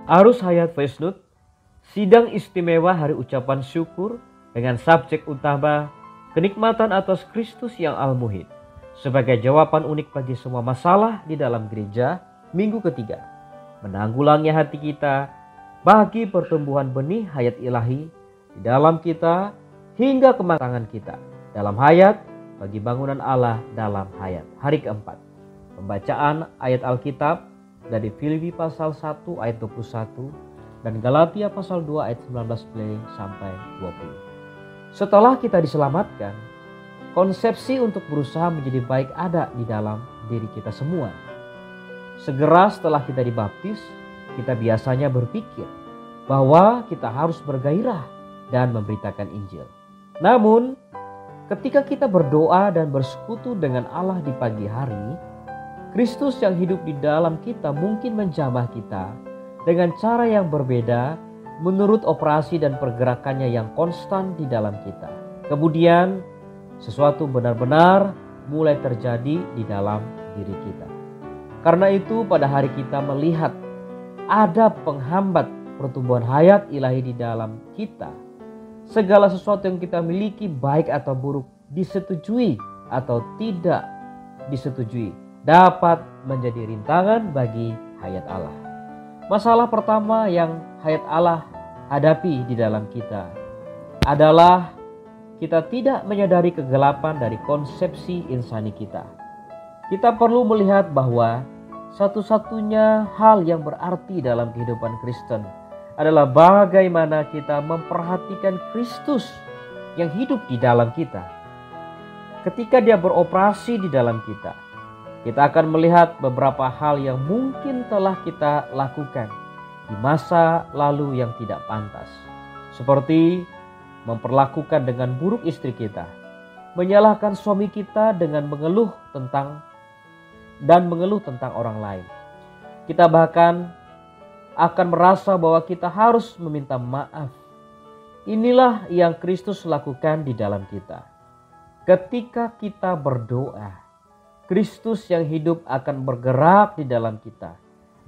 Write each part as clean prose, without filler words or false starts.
Arus Hayat Voice Note, sidang istimewa hari ucapan syukur dengan subjek utama kenikmatan atas Kristus yang al-muhid sebagai jawaban unik bagi semua masalah di dalam gereja minggu ketiga. Menanggulangi hati kita bagi pertumbuhan benih hayat ilahi di dalam kita hingga kematangan kita dalam hayat bagi bangunan Allah dalam hayat. Hari keempat, pembacaan ayat Alkitab dari Filipi pasal 1 ayat 21 dan Galatia pasal 2 ayat 19b sampai 20. Setelah kita diselamatkan, konsepsi untuk berusaha menjadi baik ada di dalam diri kita semua. Segera setelah kita dibaptis, kita biasanya berpikir bahwa kita harus bergairah dan memberitakan Injil. Namun, ketika kita berdoa dan bersekutu dengan Allah di pagi hari, Kristus yang hidup di dalam kita mungkin menjamah kita dengan cara yang berbeda menurut operasi dan pergerakannya yang konstan di dalam kita. Kemudian sesuatu benar-benar mulai terjadi di dalam diri kita. Karena itu pada hari kita melihat ada penghambat pertumbuhan hayat ilahi di dalam kita, segala sesuatu yang kita miliki baik atau buruk, disetujui atau tidak disetujui, dapat menjadi rintangan bagi hayat Allah. Masalah pertama yang hayat Allah hadapi di dalam kita adalah kita tidak menyadari kegelapan dari konsepsi insani kita. Kita perlu melihat bahwa satu-satunya hal yang berarti dalam kehidupan Kristen adalah bagaimana kita memperhatikan Kristus yang hidup di dalam kita. Ketika Dia beroperasi di dalam kita, kita akan melihat beberapa hal yang mungkin telah kita lakukan di masa lalu yang tidak pantas. Seperti memperlakukan dengan buruk istri kita, menyalahkan suami kita dengan mengeluh tentang orang lain. Kita bahkan akan merasa bahwa kita harus meminta maaf. Inilah yang Kristus lakukan di dalam kita. Ketika kita berdoa, Kristus yang hidup akan bergerak di dalam kita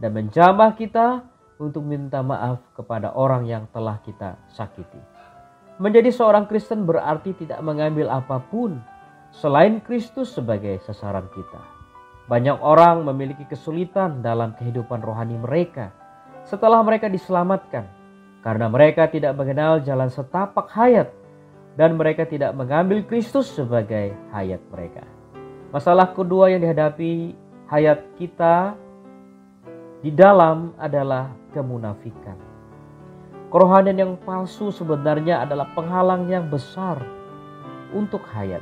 dan menjamah kita untuk minta maaf kepada orang yang telah kita sakiti. Menjadi seorang Kristen berarti tidak mengambil apapun selain Kristus sebagai sasaran kita. Banyak orang memiliki kesulitan dalam kehidupan rohani mereka setelah mereka diselamatkan karena mereka tidak mengenal jalan setapak hayat dan mereka tidak mengambil Kristus sebagai hayat mereka. Masalah kedua yang dihadapi hayat kita di dalam adalah kemunafikan. Kerohanian yang palsu sebenarnya adalah penghalang yang besar untuk hayat.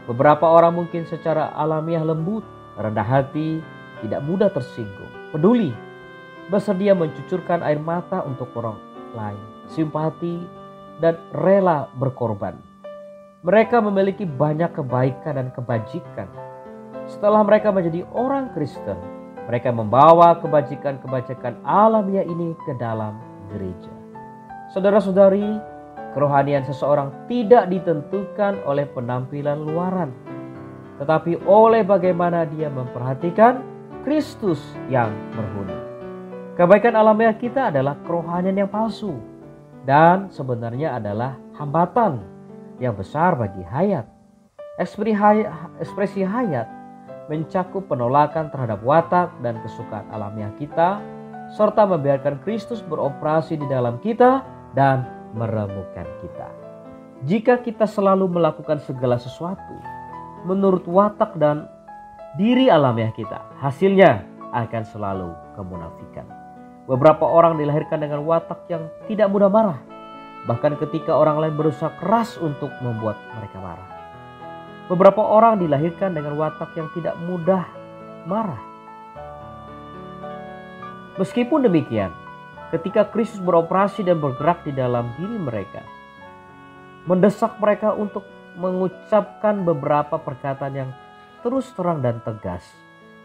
Beberapa orang mungkin secara alamiah lembut, rendah hati, tidak mudah tersinggung, peduli, bersedia mencucurkan air mata untuk orang lain, simpati, dan rela berkorban. Mereka memiliki banyak kebaikan dan kebajikan. Setelah mereka menjadi orang Kristen, mereka membawa kebajikan-kebajikan alamiah ini ke dalam gereja. Saudara-saudari, kerohanian seseorang tidak ditentukan oleh penampilan luaran, tetapi oleh bagaimana dia memperhatikan Kristus yang berhuni. Kebaikan alamiah kita adalah kerohanian yang palsu dan sebenarnya adalah hambatan yang besar bagi hayat. Ekspresi hayat mencakup penolakan terhadap watak dan kesukaan alamiah kita, serta membiarkan Kristus beroperasi di dalam kita dan meremukkan kita. Jika kita selalu melakukan segala sesuatu menurut watak dan diri alamiah kita, hasilnya akan selalu kemunafikan. Beberapa orang dilahirkan dengan watak yang tidak mudah marah, bahkan ketika orang lain berusaha keras untuk membuat mereka marah. Beberapa orang dilahirkan dengan watak yang tidak mudah marah. Meskipun demikian, ketika Kristus beroperasi dan bergerak di dalam diri mereka, mendesak mereka untuk mengucapkan beberapa perkataan yang terus terang dan tegas,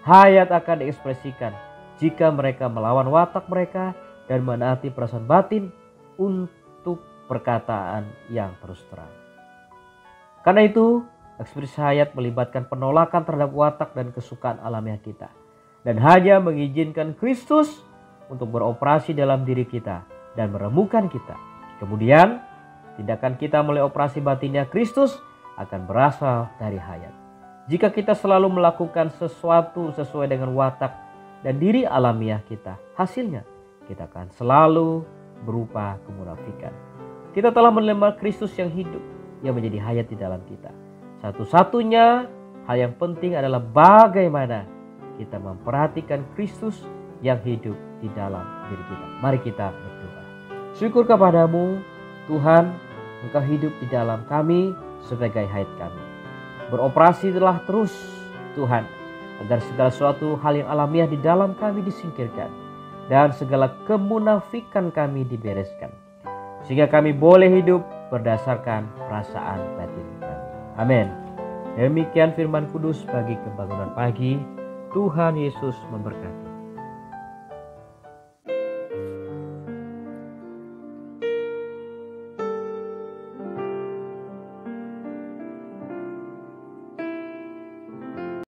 hayat akan diekspresikan jika mereka melawan watak mereka dan menaati perasaan batin untuk perkataan yang terus terang. Karena itu, ekspresi hayat melibatkan penolakan terhadap watak dan kesukaan alamiah kita, dan hanya mengizinkan Kristus untuk beroperasi dalam diri kita dan meremukkan kita. Kemudian tindakan kita melalui operasi batinnya Kristus akan berasal dari hayat. Jika kita selalu melakukan sesuatu sesuai dengan watak dan diri alamiah kita, hasilnya kita akan selalu berupa kemunafikan. Kita telah menerima Kristus yang hidup, yang menjadi hayat di dalam kita. Satu-satunya hal yang penting adalah bagaimana kita memperhatikan Kristus yang hidup di dalam diri kita. Mari kita berdoa. Syukur kepadamu Tuhan, Engkau hidup di dalam kami sebagai hayat kami. Beroperasilah terus Tuhan, agar segala suatu hal yang alamiah di dalam kami disingkirkan dan segala kemunafikan kami dibereskan, sehingga kami boleh hidup berdasarkan perasaan batin kami. Amin. Demikian firman kudus bagi Kebangunan Pagi. Tuhan Yesus memberkati.